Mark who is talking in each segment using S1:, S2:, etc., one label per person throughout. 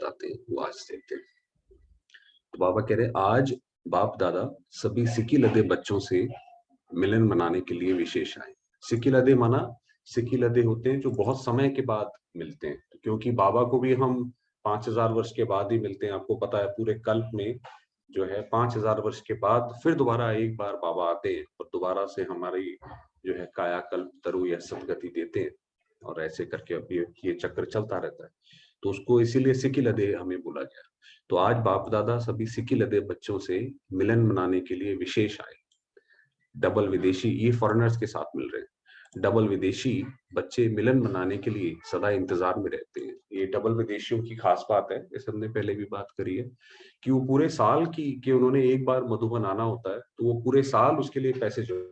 S1: बताते हैं, वो आज देखते हैं। तो बाबा कह रहे आज बाप दादा सभी सिक्की लदे बच्चों से मिलन मनाने के लिए विशेष आए। सिक्की लदे माना सिक्की लदे होते हैं जो बहुत समय के बाद मिलते हैं, क्योंकि बाबा को भी हम 5000 वर्ष के बाद ही मिलते हैं। आपको पता है पूरे कल्प में जो है 5000 वर्ष के बाद फिर दोबारा एक बार बाबा आते हैं और दोबारा से हमारी जो है कायाकल्प तरु या सदगति देते हैं, और ऐसे करके अब ये चक्र चलता रहता है। तो उसको इसीलिए सिक्की लदे हमें बोला गया। तो आज बाप दादा सभी सिक्की लदे बच्चों से मिलन मनाने के लिए विशेष आए। डबल विदेशी, ये फॉरेनर्स के साथ मिल रहे हैं। डबल विदेशी बच्चे मिलन मनाने के लिए सदा इंतजार में रहते हैं। ये डबल विदेशियों की खास बात है, जैसे हमने पहले भी बात करी है कि वो पूरे साल की कि उन्होंने एक बार मधुबन आना होता है, तो वो पूरे साल उसके लिए पैसे जोड़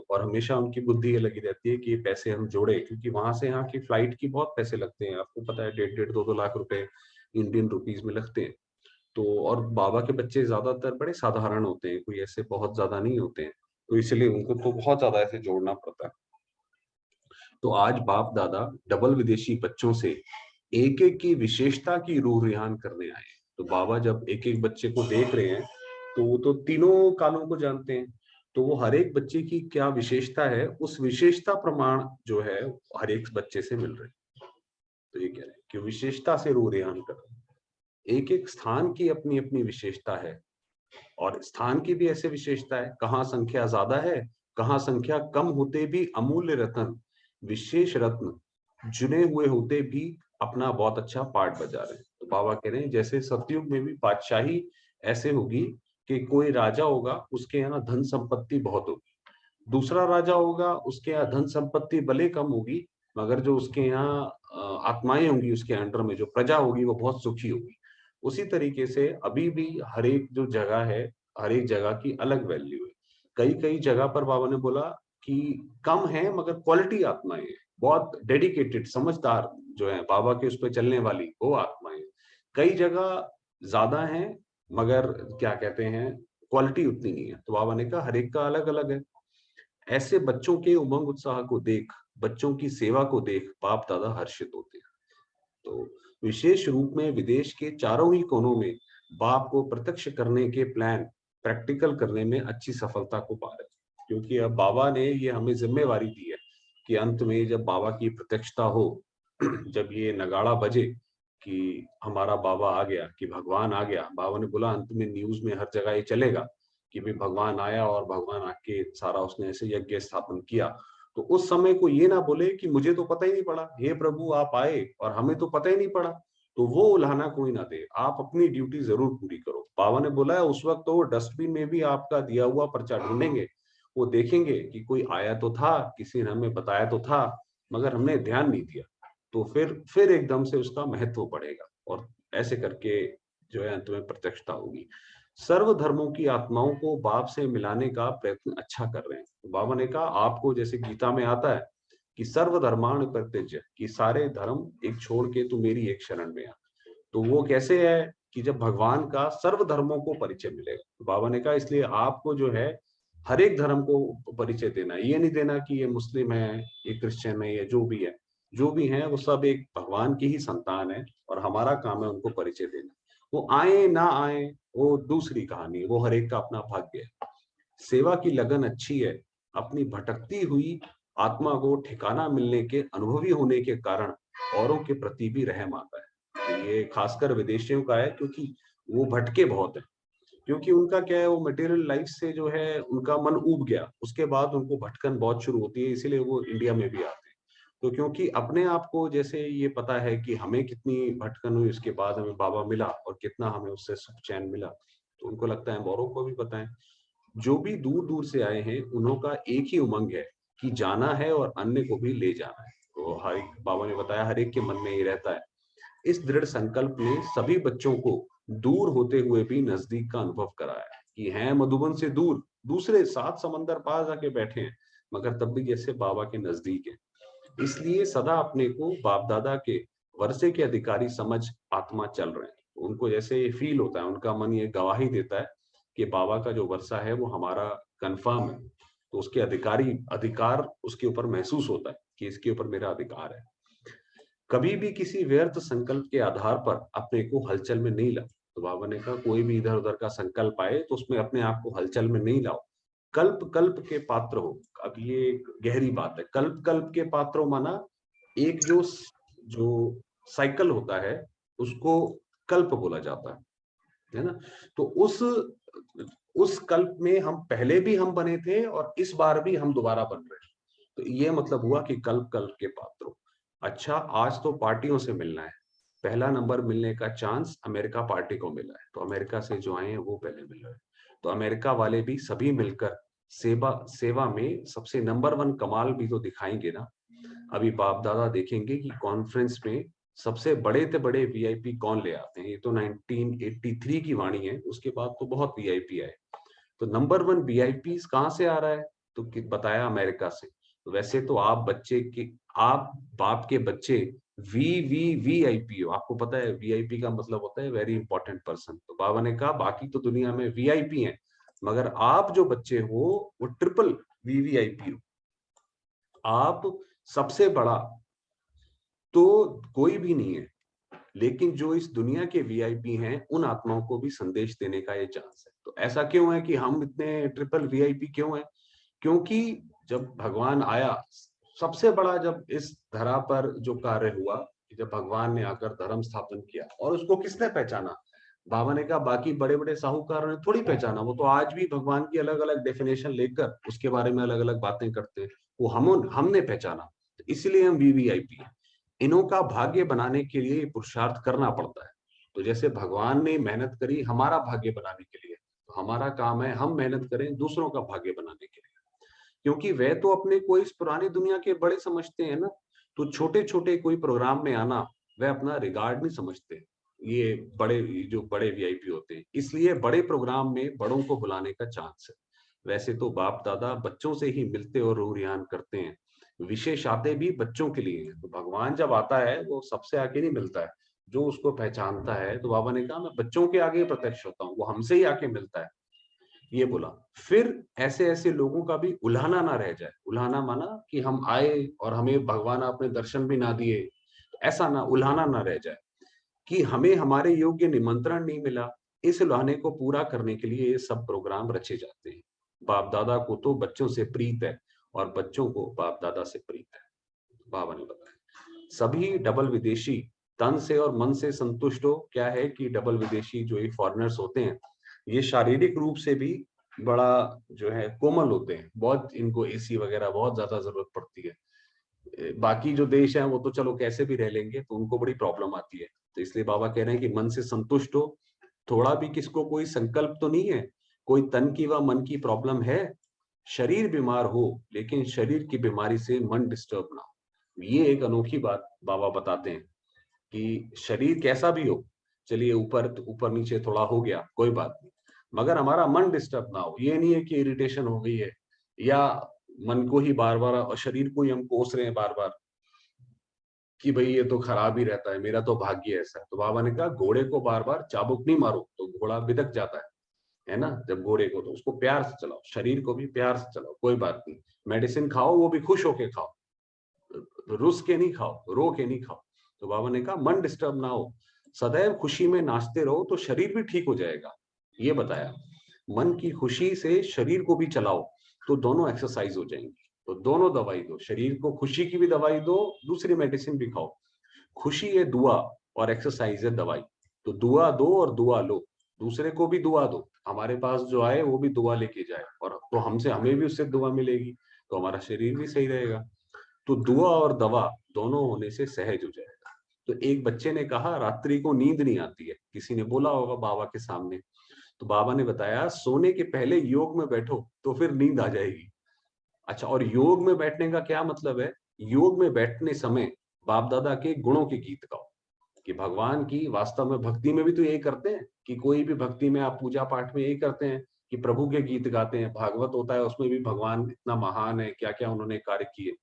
S1: और हमेशा उनकी बुद्धि ये लगी रहती है कि ये पैसे हम जोड़े, क्योंकि वहां से यहाँ की फ्लाइट की बहुत पैसे लगते हैं। आपको पता है 1.5-2 लाख रुपए इंडियन रुपीज में लगते हैं। तो और बाबा के बच्चे ज्यादातर बड़े साधारण होते हैं, कोई ऐसे बहुत ज्यादा नहीं होते हैं, तो इसलिए उनको तो बहुत ज्यादा ऐसे जोड़ना पड़ता है। तो आज बाप दादा डबल विदेशी बच्चों से एक एक की विशेषता की रूह रिहान करने आए। तो बाबा जब एक एक बच्चे को देख रहे हैं तो वो तो तीनों कालों को जानते हैं, तो वो हर एक बच्चे की क्या विशेषता है उस विशेषता प्रमाण जो है हर एक बच्चे से मिल रहे हैं। तो ये कह रहे हैं कि विशेषता से रूह रिहान कर रहे हैं। एक एक स्थान की अपनी अपनी विशेषता है, और स्थान की भी ऐसे विशेषता है, कहाँ संख्या ज्यादा है, कहाँ संख्या कम होते भी अमूल्य रत्न, विशेष रत्न चुने हुए होते भी अपना बहुत अच्छा पार्ट बजा रहे हैं। तो बाबा कह रहे हैं जैसे सतयुग में भी बादशाही ऐसे होगी कि कोई राजा होगा उसके यहाँ धन संपत्ति बहुत होगी, दूसरा राजा होगा उसके यहाँ धन संपत्ति भले कम होगी, मगर जो उसके यहाँ आत्माएं होंगी उसके अंडर में जो प्रजा होगी वो बहुत सुखी होगी। उसी तरीके से अभी भी हर एक जो जगह है, हर एक जगह की अलग वैल्यू है। कई कई जगह पर बाबा ने बोला कि कम है मगर क्वालिटी आत्माएं हैं, बहुत डेडिकेटेड समझदार जो है बाबा के उस पर चलने वाली वो आत्माएं। कई जगह ज्यादा है मगर क्या कहते हैं क्वालिटी उतनी नहीं है। तो बाबा ने कहा हर एक का अलग अलग है। ऐसे बच्चों के उमंग उत्साह को देख, बच्चों की सेवा को देख बाप दादा हर्षित होते हैं। तो विशेष रूप में विदेश के चारों ही कोनों में बाप को प्रत्यक्ष करने के प्लान प्रैक्टिकल करने में अच्छी सफलता को पा रहे हैं, क्योंकि अब बाबा ने ये हमें जिम्मेवारी दी है कि अंत में जब बाबा की प्रत्यक्षता हो, जब ये नगाड़ा बजे कि हमारा बाबा आ गया, कि भगवान आ गया, बाबा ने बोला अंत में न्यूज में हर जगह ये चलेगा कि भाई भगवान आया और भगवान आके सारा उसने ऐसे यज्ञ स्थापन किया। तो उस समय को ये ना बोले कि मुझे तो पता ही नहीं पड़ा, हे प्रभु आप आए और हमें तो पता ही नहीं पड़ा। तो वो उल्हाना कोई ना दे, आप अपनी ड्यूटी जरूर पूरी करो। बाबा ने बोला है उस वक्त तो वो डस्टबिन में भी आपका दिया हुआ पर्चा ढूंढेंगे, वो देखेंगे कि कोई आया तो था, किसी ने हमें बताया तो था, मगर हमने ध्यान नहीं दिया। तो फिर एकदम से उसका महत्व बढ़ेगा, और ऐसे करके जो है अंत में प्रत्यक्षता होगी। सर्व धर्मों की आत्माओं को बाप से मिलाने का प्रयत्न अच्छा कर रहे हैं। तो बाबा ने कहा आपको जैसे गीता में आता है कि सर्व धर्माण परित्यज्य, कि सारे धर्म एक छोड़ के तू मेरी एक शरण में आ। तो वो कैसे है कि जब भगवान का सर्व धर्मों को परिचय मिलेगा। तो बाबा ने कहा इसलिए आपको जो है हर एक धर्म को परिचय देना, ये नहीं देना कि ये मुस्लिम है, ये क्रिश्चियन है, ये जो भी है, जो भी है वो सब एक भगवान की ही संतान है, और हमारा काम है उनको परिचय देना। वो आए ना आए वो दूसरी कहानी है, वो हर एक का अपना भाग्य है। सेवा की लगन अच्छी है, अपनी भटकती हुई आत्मा को ठिकाना मिलने के अनुभवी होने के कारण औरों के प्रति भी रहम आता है। तो ये खासकर विदेशियों का है, क्योंकि वो भटके बहुत है, क्योंकि उनका क्या है वो मटेरियल लाइफ से जो है उनका मन ऊब गया, उसके बाद उनको भटकन बहुत शुरू होती है, इसीलिए वो इंडिया में भी आते हैं। तो क्योंकि अपने आप को जैसे ये पता है कि हमें कितनी भटकन हुई, उसके बाद हमें बाबा मिला और कितना हमें उससे सुख चैन मिला, तो उनको लगता है औरों को भी पता है। जो भी दूर दूर से आए हैं उन्हों का एक ही उमंग है कि जाना है और अन्य को भी ले जाना है। तो हर एक बाबा ने बताया हर एक के मन में ये रहता है। इस दृढ़ संकल्प ने सभी बच्चों को दूर होते हुए भी नजदीक का अनुभव कराया है, कि हैं मधुबन से दूर, दूसरे 7 समंदर पार जाके बैठे हैं, मगर तब भी जैसे बाबा के नजदीक है। इसलिए सदा अपने को बाप दादा के वर्षे के अधिकारी समझ आत्मा चल रहे हैं। उनको जैसे ये फील होता है, उनका मन ये गवाही देता है कि बाबा का जो वर्षा है वो हमारा कंफर्म है। तो उसके अधिकारी अधिकार उसके ऊपर महसूस होता है कि इसके ऊपर मेरा अधिकार है। कभी भी किसी व्यर्थ संकल्प के आधार पर अपने को हलचल में नहीं लाओ। तो बाबा ने कहा कोई भी इधर उधर का संकल्प आए तो उसमें अपने आप को हलचल में नहीं लाओ। कल्प कल्प के पात्र हो। अब ये एक गहरी बात है। कल्प कल्प के पात्र हो माना एक जो साइकिल होता है उसको कल्प बोला जाता है ना। तो उस कल्प में हम पहले भी हम बने थे और इस बार भी हम दोबारा बन रहे हैं। तो ये मतलब हुआ कि कल्प कल्प के पात्र हो। अच्छा, आज तो पार्टियों से मिलना है। पहला नंबर मिलने का चांस अमेरिका पार्टी को मिला है, तो अमेरिका से जो आए हैं वो पहले मिल रहे हैं। तो अमेरिका वाले भी सभी मिलकर सेवा सेवा में सबसे नंबर वन कमाल भी तो दिखाएंगे ना। अभी बाप दादा देखेंगे कि कॉन्फ्रेंस में सबसे बड़े से बड़े वीआईपी कौन ले आते हैं। ये तो 1983 की वाणी है, उसके बाद तो बहुत वीआईपी आए। तो नंबर वन वीआईपी कहाँ से आ रहा है? तो बताया अमेरिका से। तो वैसे तो आप बाप के बच्चे वीआईपी हो। आपको पता है वीआईपी का मतलब होता है वेरी इंपॉर्टेंट पर्सन। तो बाबा ने कहा बाकी तो दुनिया में वीआईपी हैं, मगर आप जो बच्चे हो वो ट्रिपल वीवीआईपी हो। आप सबसे बड़ा तो कोई भी नहीं है, लेकिन जो इस दुनिया के वीआईपी हैं उन आत्माओं को भी संदेश देने का ये चांस है। तो ऐसा क्यों है कि हम इतने ट्रिपल वीआईपी क्यों हैं? क्योंकि जब भगवान आया, सबसे बड़ा जब इस धरा पर जो कार्य हुआ, जब भगवान ने आकर धर्म स्थापन किया, और उसको किसने पहचाना? बाबा ने कहा बाकी बड़े बड़े साहूकारों ने थोड़ी पहचाना, वो तो आज भी भगवान की अलग अलग डेफिनेशन लेकर उसके बारे में अलग अलग बातें करते हैं। वो हमने पहचाना, तो इसलिए हम वीवीआईपी हैं। इन्हों का भाग्य बनाने के लिए पुरुषार्थ करना पड़ता है। तो जैसे भगवान ने मेहनत करी हमारा भाग्य बनाने के लिए, तो हमारा काम है हम मेहनत करें दूसरों का भाग्य बनाने के लिए। क्योंकि वे तो अपने को इस पुरानी दुनिया के बड़े समझते हैं ना। तो छोटे छोटे कोई प्रोग्राम में आना वे अपना रिगार्ड नहीं समझते। ये जो बड़े वीआईपी होते हैं, इसलिए बड़े प्रोग्राम में बड़ों को बुलाने का चांस है। वैसे तो बाप दादा बच्चों से ही मिलते और रूह रियान करते हैं। विशेष आते भी बच्चों के लिए हैं। तो भगवान जब आता है वो सबसे आके नहीं मिलता है, जो उसको पहचानता है। तो बाबा ने कहा मैं बच्चों के आगे प्रत्यक्ष होता हूँ, वो हमसे ही आके मिलता है। ये बोला। फिर ऐसे ऐसे लोगों का भी उल्हाना ना रह जाए। उल्हाना माना कि हम आए और हमें भगवान आपने दर्शन भी ना दिए, तो ऐसा ना उल्हाना ना रह जाए कि हमें हमारे योग्य निमंत्रण नहीं मिला। इस उल्हाने को पूरा करने के लिए ये सब प्रोग्राम रचे जाते हैं। बाप दादा को तो बच्चों से प्रीत है और बच्चों को बाप दादा से प्रीत है। बाबा ने बताया सभी डबल विदेशी तन से और मन से संतुष्ट हो। क्या है कि डबल विदेशी जो ये फॉरेनर्स होते हैं, ये शारीरिक रूप से भी बड़ा जो है कोमल होते हैं। बहुत इनको एसी वगैरह बहुत ज्यादा जरूरत पड़ती है। बाकी जो देश हैं वो तो चलो कैसे भी रह लेंगे, तो उनको बड़ी प्रॉब्लम आती है। तो इसलिए बाबा कह रहे हैं कि मन से संतुष्ट हो। थोड़ा भी किसको कोई संकल्प तो नहीं है, कोई तन की व मन की प्रॉब्लम है? शरीर बीमार हो लेकिन शरीर की बीमारी से मन डिस्टर्ब ना हो। ये एक अनोखी बात बाबा बताते हैं कि शरीर कैसा भी हो, चलिए ऊपर ऊपर नीचे थोड़ा हो गया कोई बात नहीं, मगर हमारा मन डिस्टर्ब ना हो। ये नहीं है कि इरिटेशन हो गई है या मन को ही बार बार और शरीर को ही हम कोस रहे हैं बार बार कि भाई ये तो खराब ही रहता है, मेरा तो भाग्य ऐसा है। तो बाबा ने कहा घोड़े को बार बार चाबुक नहीं मारो तो घोड़ा बिदक जाता है ना। जब घोड़े को तो उसको प्यार से चलाओ, शरीर को भी प्यार से चलाओ, कोई बात नहीं। मेडिसिन खाओ वो भी खुश होके खाओ, रुस के नहीं खाओ, रो के नहीं खाओ। तो बाबा ने कहा मन डिस्टर्ब ना हो, सदैव खुशी में नाचते रहो तो शरीर भी ठीक हो जाएगा। ये बताया मन की खुशी से शरीर को भी चलाओ तो दोनों एक्सरसाइज हो जाएंगी। तो दोनों दवाई दो, शरीर को खुशी की भी दवाई दो, दूसरी मेडिसिन भी खाओ। खुशी है दुआ और एक्सरसाइज है दवाई। तो दुआ दो और दुआ लो, दूसरे को भी दुआ दो। हमारे पास जो आए वो भी दुआ लेके जाए, और तो हमें भी उससे दुआ मिलेगी, तो हमारा शरीर भी सही रहेगा। तो दुआ और दवा दोनों होने से सहज हो जाएगा। तो एक बच्चे ने कहा रात्रि को नींद नहीं आती है, किसी ने बोला होगा बाबा के सामने। तो बाबा ने बताया सोने के पहले योग में बैठो तो फिर नींद आ जाएगी। अच्छा, और योग में बैठने का क्या मतलब है? योग में बैठने समय बाप दादा के गुणों के गीत गाओ। कि भगवान की वास्तव में भक्ति में भी तो यही करते हैं कि कोई भी भक्ति में आप पूजा पाठ में यही करते हैं कि प्रभु के गीत गाते हैं। भागवत होता है उसमें भी भगवान इतना महान है, क्या क्या उन्होंने कार्य किए।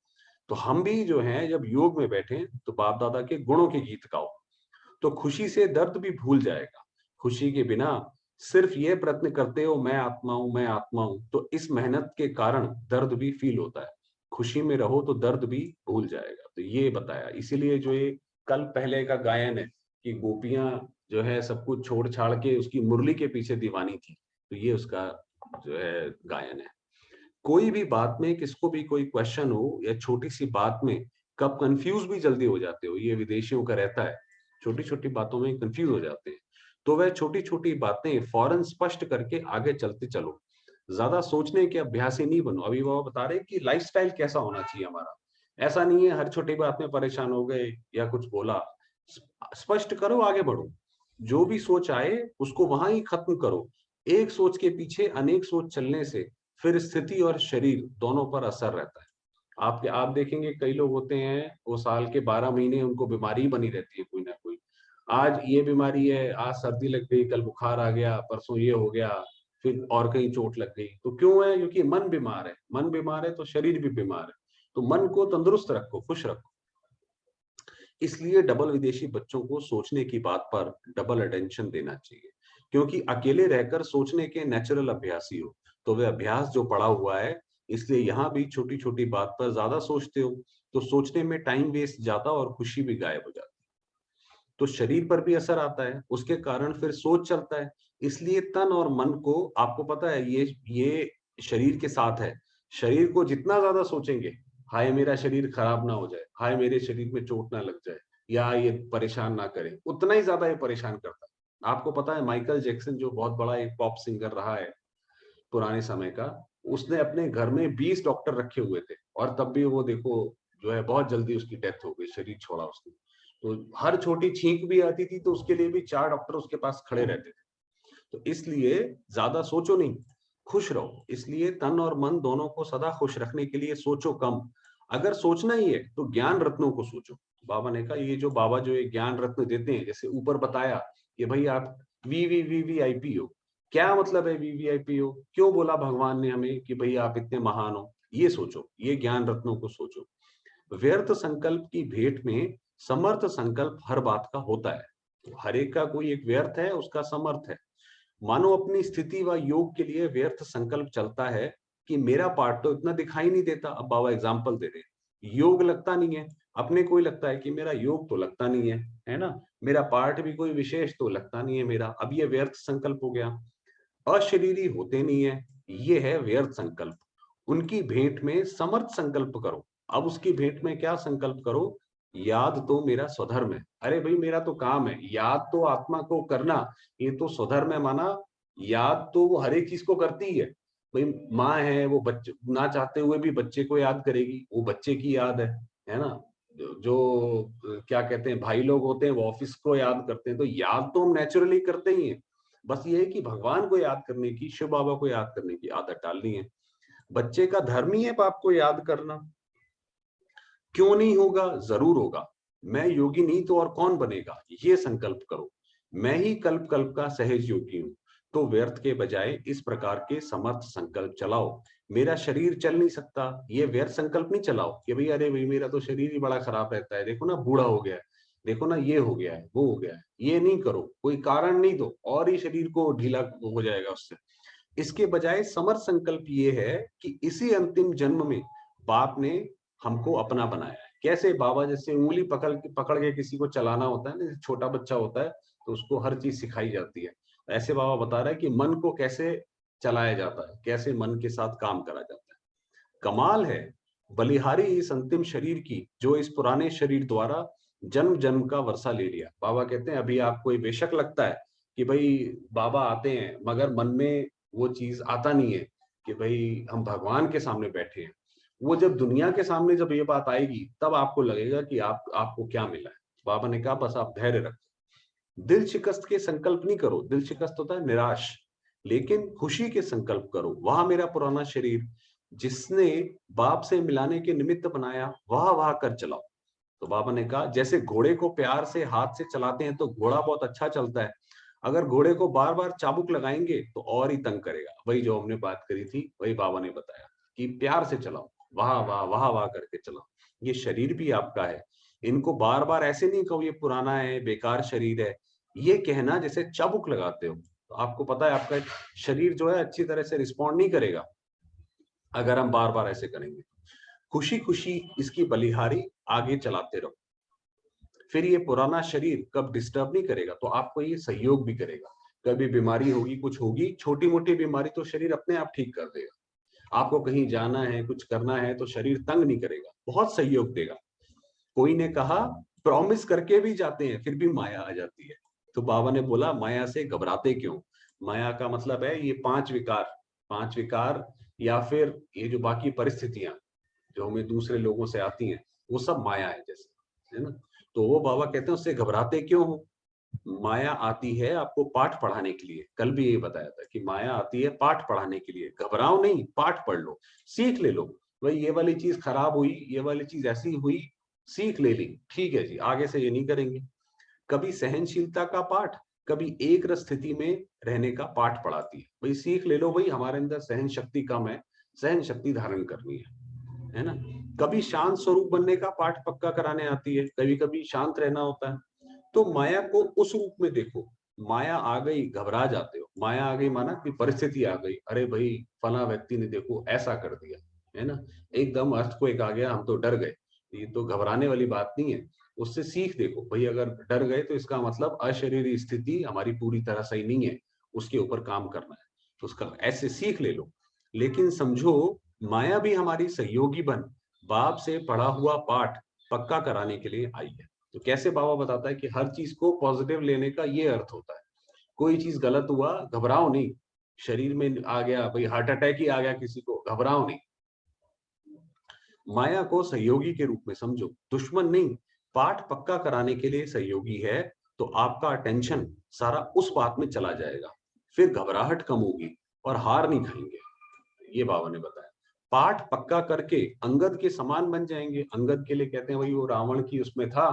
S1: तो हम भी जो हैं जब योग में बैठे तो बाप दादा के गुणों के गीत गाओ, तो खुशी से दर्द भी भूल जाएगा। खुशी के बिना सिर्फ ये प्रयत्न करते हो मैं आत्मा हूं मैं आत्मा हूं, तो इस मेहनत के कारण दर्द भी फील होता है। खुशी में रहो तो दर्द भी भूल जाएगा। तो ये बताया, इसीलिए जो ये कल पहले का गायन है कि गोपियां जो है सब कुछ छोड़ छाड़ के उसकी मुरली के पीछे दीवानी थी, तो ये उसका जो है गायन है। कोई भी बात में किसको भी कोई क्वेश्चन हो या छोटी सी बात में कब कंफ्यूज भी जल्दी हो जाते हो, ये विदेशियों का रहता है, छोटी छोटी बातों में कंफ्यूज हो जाते हैं। तो वह छोटी छोटी बातें फौरन स्पष्ट करके आगे चलते चलो, ज्यादा सोचने के अभ्यासी नहीं बनो। अभी वो बता रहे कि लाइफस्टाइल कैसा होना चाहिए हमारा, ऐसा नहीं है हर छोटी बात में परेशान हो गए या कुछ बोला, स्पष्ट करो, आगे बढ़ो। जो भी सोच आए उसको वहां ही खत्म करो। एक सोच के पीछे अनेक सोच चलने से फिर स्थिति और शरीर दोनों पर असर रहता है। आप देखेंगे कई लोग होते हैं वो साल के 12 महीने उनको बीमारी बनी रहती है कोई ना कोई। आज ये बीमारी है, आज सर्दी लग गई, कल बुखार आ गया, परसों ये हो गया, फिर और कहीं चोट लग गई। तो क्यों है? क्योंकि मन बीमार है। मन बीमार है तो शरीर भी बीमार है। तो मन को तंदुरुस्त रखो, खुश रखो। इसलिए डबल विदेशी बच्चों को सोचने की बात पर डबल अटेंशन देना चाहिए, क्योंकि अकेले रहकर सोचने के नेचुरल अभ्यासी हो, तो वे अभ्यास जो पड़ा हुआ है, इसलिए यहाँ भी छोटी छोटी बात पर ज्यादा सोचते हो, तो सोचने में टाइम वेस्ट जाता और खुशी भी गायब हो जाती। तो शरीर पर भी असर आता है, उसके कारण फिर सोच चलता है। इसलिए तन और मन को, आपको पता है ये शरीर के साथ है। शरीर को जितना ज्यादा सोचेंगे, हाय मेरा शरीर खराब ना हो जाए, हाय मेरे शरीर में चोट ना लग जाए, या ये परेशान ना करे, उतना ही ज्यादा ये परेशान करता है। आपको पता है माइकल जैक्सन जो बहुत बड़ा एक पॉप सिंगर रहा है पुराने समय का, उसने अपने घर में 20 डॉक्टर रखे हुए थे, और तब भी वो देखो जो है बहुत जल्दी उसकी डेथ हो गई, शरीर छोड़ा उसने। तो हर छोटी छींक भी आती थी तो उसके लिए भी 4 डॉक्टर उसके पास खड़े रहते थे। तो इसलिए ज्यादा सोचो नहीं, खुश रहो। इसलिए तन और मन दोनों को सदा खुश रखने के लिए सोचो कम। अगर सोचना ही है तो ज्ञान रत्नों को सोचो। बाबा ने कहा ये जो बाबा जो ये ज्ञान रत्न देते हैं, जैसे ऊपर बताया कि भाई आप वीवीवीवीआईपी हो। क्या मतलब है वीवीआईपी हो? क्यों बोला भगवान ने हमें कि भाई आप इतने महान हो? ये सोचो, ये ज्ञान रत्नों को सोचो। व्यर्थ संकल्प की भेंट में समर्थ संकल्प हर बात का होता है। तो हर एक का कोई एक व्यर्थ है, उसका समर्थ है। मानो अपनी स्थिति व योग के लिए व्यर्थ संकल्प चलता है कि मेरा पार्ट तो इतना दिखाई नहीं देता। अब बाबा एग्जाम्पल दे रहे हैं, योग लगता नहीं है, अपने को ही लगता है कि मेरा योग तो लगता नहीं है ना, मेरा पार्ट भी कोई विशेष तो लगता नहीं है मेरा। अब ये व्यर्थ संकल्प हो गया। अशरीरी होते नहीं है, ये है व्यर्थ संकल्प। उनकी भेंट में समर्थ संकल्प करो। अब उसकी भेंट में क्या संकल्प करो? याद तो मेरा स्वधर्म है। अरे भाई मेरा तो काम है याद तो आत्मा को करना, ये तो स्वधर्म है माना। याद तो वो हर एक चीज को करती ही है। भाई माँ है, वो बच्चे ना चाहते हुए भी बच्चे को याद करेगी, वो बच्चे की याद है ना। जो क्या कहते हैं भाई लोग होते हैं वो ऑफिस को याद करते हैं। तो याद तो हम नेचुरली करते ही हैं। बस ये है कि भगवान को याद करने की, शिव बाबा को याद करने की आदत डालनी है। बच्चे का धर्म ही है बाप को याद करना। क्यों नहीं होगा? जरूर होगा। मैं योगी नहीं तो और कौन बनेगा, ये संकल्प करो। मैं ही कल्प कल्प का सहज योगी हूं। तो व्यर्थ के बजाय इस प्रकार के समर्थ संकल्प चलाओ। मेरा शरीर चल नहीं सकता, ये व्यर्थ संकल्प नहीं चलाओ कि भाई अरे भाई मेरा तो शरीर ही बड़ा खराब रहता है, देखो ना बूढ़ा हो गया है, देखो ना ये हो गया है, वो हो गया है। ये नहीं करो, कोई कारण नहीं दो और ही शरीर को ढीला हो जाएगा उससे। इसके बजाय समर संकल्प ये है कि इसी अंतिम जन्म में बाप ने हमको अपना बनाया है। कैसे? बाबा जैसे उंगली पकड़ के किसी को चलाना होता है ना, छोटा बच्चा होता है तो उसको हर चीज सिखाई जाती है। ऐसे बाबा बता रहा है कि मन को कैसे चलाया जाता है, कैसे मन के साथ काम करा जाता है। कमाल है बलिहारी इस अंतिम शरीर की, जो इस पुराने शरीर द्वारा जन्म जन्म का वर्षा ले लिया। बाबा कहते हैं अभी आपको ये बेशक लगता है कि भाई बाबा आते हैं, मगर मन में वो चीज आता नहीं है कि भाई हम भगवान के सामने बैठे हैं। वो जब दुनिया के सामने जब ये बात आएगी तब आपको लगेगा कि आपको क्या मिला है। बाबा ने कहा बस आप धैर्य रखो, दिल शिकस्त के संकल्प नहीं करो। दिल शिकस्त होता है निराश, लेकिन खुशी के संकल्प करो। वहां मेरा पुराना शरीर जिसने बाप से मिलाने के निमित्त बनाया, वह वहां कर चलाओ। तो बाबा ने कहा जैसे घोड़े को प्यार से हाथ से चलाते हैं तो घोड़ा बहुत अच्छा चलता है। अगर घोड़े को बार बार चाबुक लगाएंगे तो और ही तंग करेगा। वही जो हमने बात करी थी वही बाबा ने बताया कि प्यार से चलाओ, वाह वाह करके चलाओ। ये शरीर भी आपका है, इनको बार बार ऐसे नहीं कहो ये पुराना है, बेकार शरीर है। ये कहना जैसे चाबुक लगाते हो। तो आपको पता है आपका शरीर जो है अच्छी तरह से रिस्पॉन्ड नहीं करेगा अगर हम बार बार ऐसे करेंगे। खुशी खुशी इसकी बलिहारी आगे चलाते रहो। फिर ये पुराना शरीर कब डिस्टर्ब नहीं करेगा तो आपको ये सहयोग भी करेगा। कभी बीमारी होगी, कुछ होगी, छोटी मोटी बीमारी तो शरीर अपने आप ठीक कर देगा। आपको कहीं जाना है, कुछ करना है तो शरीर तंग नहीं करेगा, बहुत सहयोग देगा। कोई ने कहा प्रॉमिस करके भी जाते हैं फिर भी माया आ जाती है। तो बाबा ने बोला माया से घबराते क्यों। माया का मतलब है ये पांच विकार, पांच विकार या फिर ये जो बाकी परिस्थितियां जो हमें दूसरे लोगों से आती हैं वो सब माया है जैसे, है ना। तो वो बाबा कहते हैं उससे घबराते क्यों हो। माया आती है आपको पाठ पढ़ाने के लिए, कल भी ये बताया था कि माया आती है पाठ पढ़ाने के लिए। घबराओ नहीं, पाठ पढ़ लो, सीख ले लो। भाई ये वाली चीज खराब हुई, ये वाली चीज ऐसी हुई, सीख ले ली, ठीक है जी, आगे से ये नहीं करेंगे। कभी सहनशीलता का पाठ, कभी एक रस स्थिति में रहने का पाठ पढ़ाती है। भाई सीख ले लो, भाई हमारे अंदर सहन शक्ति कम है, सहन शक्ति धारण करनी है ना। कभी शांत स्वरूप बनने का पाठ पक्का कराने आती है, कभी कभी शांत रहना होता है। तो माया को उस रूप में देखो। माया आ गई घबरा जाते हो, माया आ गई माना कि परिस्थिति आ गई, अरे भाई फला व्यक्ति ने देखो ऐसा कर दिया, है ना, एकदम अर्थक्वेक आ गया, हम तो डर गए। ये तो घबराने वाली बात नहीं है, उससे सीख देखो। भाई अगर डर गए तो इसका मतलब अशरीरी स्थिति हमारी पूरी तरह सही नहीं है, उसके ऊपर काम करना है, तो उसका ऐसे सीख ले लो। लेकिन समझो माया भी हमारी सहयोगी बन बाप से पढ़ा हुआ पाठ पक्का कराने के लिए आई है। तो कैसे बाबा बताता है कि हर चीज को पॉजिटिव लेने का ये अर्थ होता है। कोई चीज गलत हुआ घबराओ नहीं, शरीर में आ गया भाई हार्ट अटैक ही आ गया किसी को, घबराओ नहीं। माया को सहयोगी के रूप में समझो, दुश्मन नहीं। पाठ पक्का कराने के लिए सहयोगी है, तो आपका अटेंशन सारा उस बात में चला जाएगा, फिर घबराहट कम होगी और हार नहीं खाएंगे। ये बाबा ने बताया। पाठ पक्का करके अंगद के समान बन जाएंगे। अंगद के लिए कहते हैं भाई वो रावण की उसमें था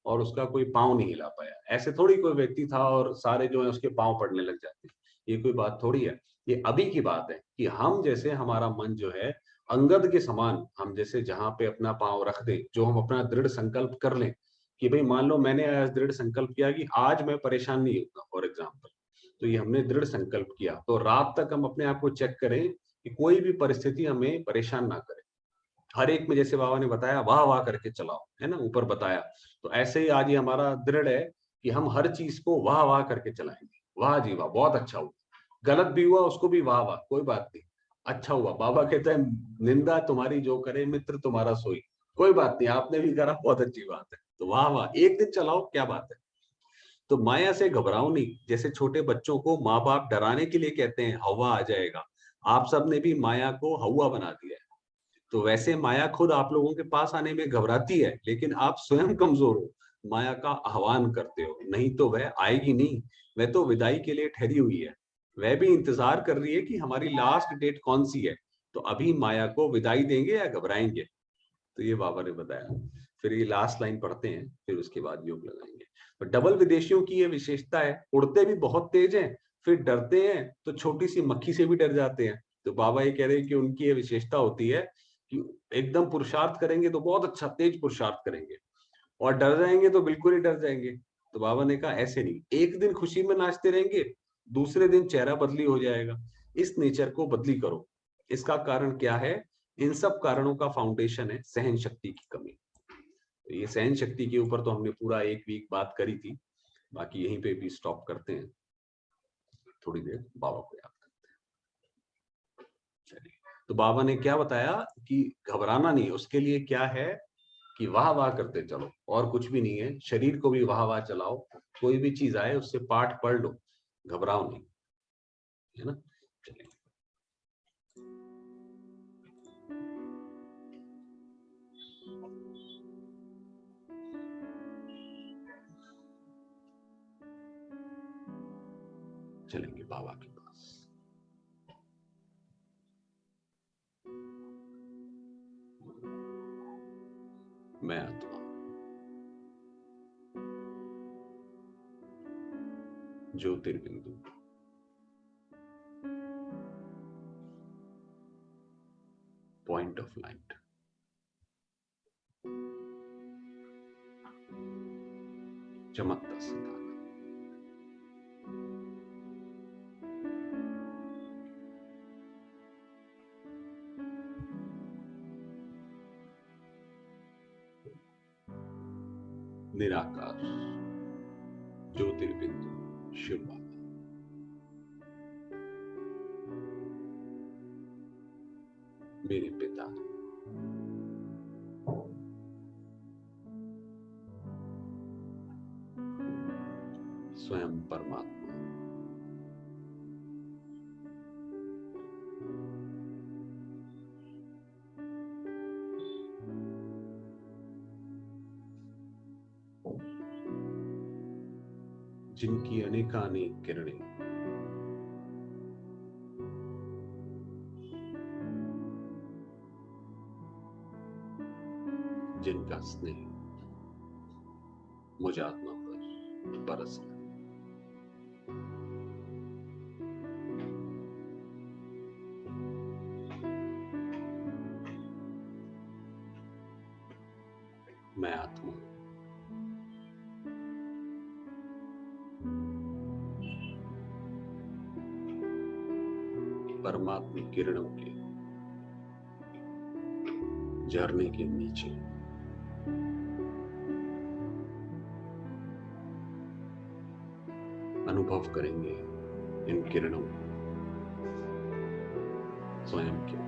S1: और उसका कोई पांव नहीं हिला पाया, ऐसे थोड़ी कोई व्यक्ति था और सारे जो है उसके पांव पड़ने लग जाते हैं, ये कोई बात थोड़ी है। ये अभी की बात है कि हम जैसे हमारा मन जो है अंगद के समान, हम जैसे जहां पे अपना पांव रख दे, जो हम अपना दृढ़ संकल्प कर लें कि भाई मान लो मैंने आज दृढ़ संकल्प किया कि आज मैं परेशान नहीं होगा फॉर एग्जाम्पल, तो ये हमने दृढ़ संकल्प किया, तो रात तक हम अपने आप को चेक करें कि कोई भी परिस्थिति हमें परेशान ना करे। हर एक में जैसे बाबा ने बताया वाह वाह करके चलाओ, है ना, ऊपर बताया। तो ऐसे ही आज ये हमारा दृढ़ है कि हम हर चीज को वाह वाह करके चलाएंगे। वाह जी वाह, बहुत अच्छा हुआ। गलत भी हुआ उसको भी वाह वाह, कोई बात नहीं, अच्छा हुआ। बाबा कहते हैं निंदा तुम्हारी जो करे मित्र तुम्हारा सोई, कोई बात नहीं, आपने भी करा, बहुत अच्छी बात है, तो वाह वाह एक दिन चलाओ, क्या बात है। तो माया से घबराओ नहीं। जैसे छोटे बच्चों को माँ बाप डराने के लिए कहते हैं हवा आ जाएगा, आप सब ने भी माया को हवा बना दिया है। तो वैसे माया खुद आप लोगों के पास आने में घबराती है, लेकिन आप स्वयं कमजोर हो, माया का आह्वान करते हो, नहीं तो वह आएगी नहीं। वह तो विदाई के लिए ठहरी हुई है, वह भी इंतजार कर रही है कि हमारी लास्ट डेट कौन सी है। तो अभी माया को विदाई देंगे या घबराएंगे। तो ये बाबा ने बताया। फिर ये लास्ट लाइन पढ़ते हैं, फिर उसके बाद योग लगाएंगे। तो डबल विदेशियों की ये विशेषता है, उड़ते भी बहुत तेज हैं, फिर डरते हैं तो छोटी सी मक्खी से भी डर जाते हैं। तो बाबा ये कह रहे हैं कि उनकी ये विशेषता होती है कि एकदम पुरुषार्थ करेंगे तो बहुत अच्छा तेज पुरुषार्थ करेंगे, और डर जाएंगे तो बिल्कुल ही डर जाएंगे। तो बाबा ने कहा ऐसे नहीं, एक दिन खुशी में नाचते रहेंगे, दूसरे दिन चेहरा बदली हो जाएगा। इस नेचर को बदली करो। इसका कारण क्या है। इन सब कारणों का फाउंडेशन है सहन शक्ति की कमी। तो ये सहन शक्ति के ऊपर तो हमने पूरा एक वीक बात करी थी, बाकी यहीं पे भी स्टॉप करते हैं, थोड़ी देर बाबा को याद करते हैं। चलिए, तो बाबा ने क्या बताया कि घबराना नहीं, उसके लिए क्या है कि वाह वाह करते चलो, और कुछ भी नहीं है। शरीर को भी वाह वाह चलाओ, कोई भी चीज आए उससे पाठ पढ़ लो, घबराओ नहीं, है ना। चलिए, चलेंगे बाबा के पास। मैं आत्मा ज्योतिर्बिंदु, पॉइंट ऑफ लाइट, चमकता सितारा, निराकार ज्योतिर्बिंदु शिव बाबा, मेरे पिता, स्वयं परमात्मा, जिनकी अनेकानेक किरणें जिनका स्नेह मुझ आत्मा पर बरसता, मैं आत्मा परमात्मा किरणों के झरने के नीचे अनुभव करेंगे इन किरणों को स्वयं के ऊपर।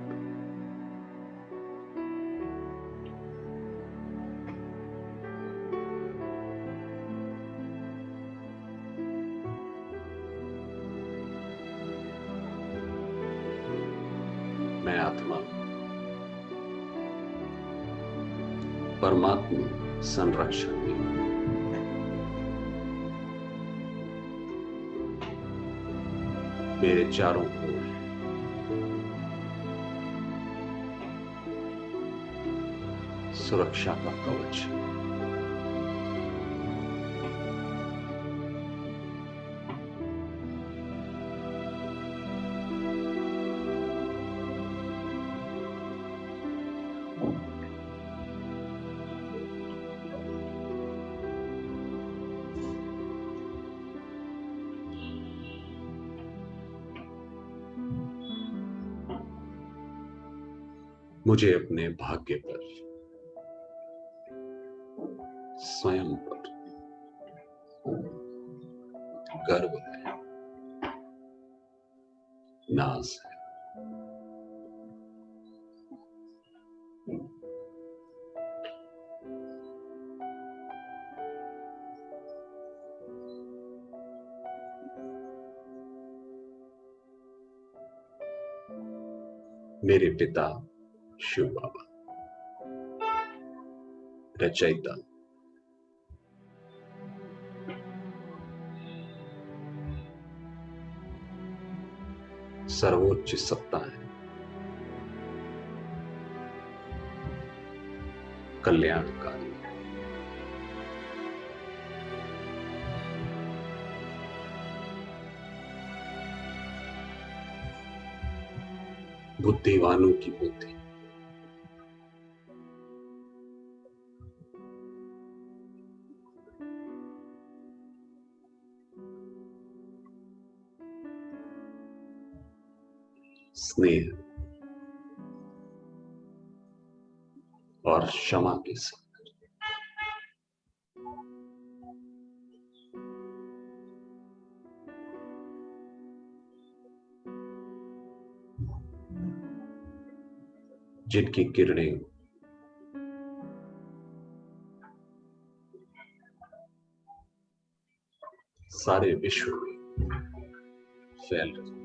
S1: मैं आत्मा परमात्मा संरक्षण में मेरे चारों ओर सुरक्षा का कवच, मुझे अपने भाग्य पर, स्वयं पर गर्व है, नाज है। मेरे पिता शिव बाबा, रचयिता, सर्वोच्च सत्ता है, कल्याणकारी, बुद्धिवानों की बुद्धि, स्नेह और क्षमा के साथ जिनकी किरणें सारे विश्व में फैल रही,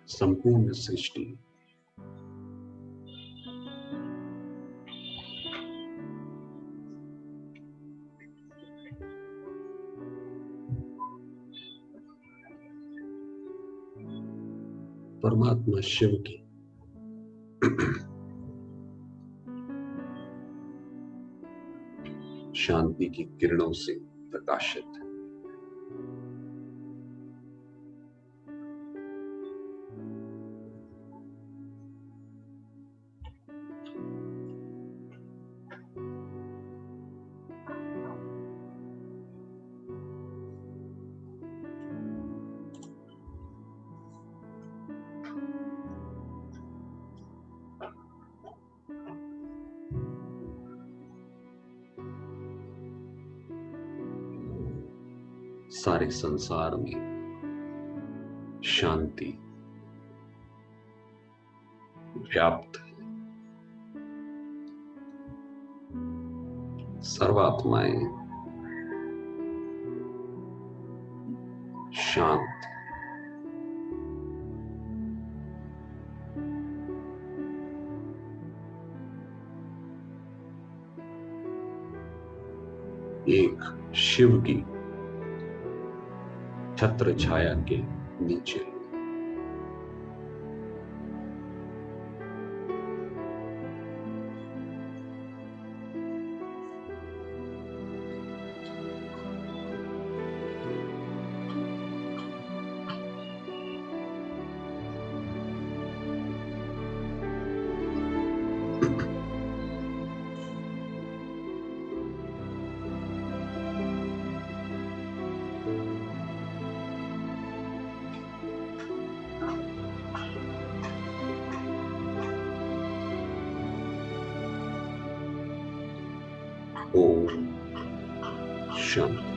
S1: संपूर्ण सृष्टि परमात्मा शिव की शांति की किरणों से प्रकाशित है। सारे संसार में शांति व्याप्त है। सर्वात्माएं शांत, एक शिव की छत्र छाया के नीचे। ओम शांति।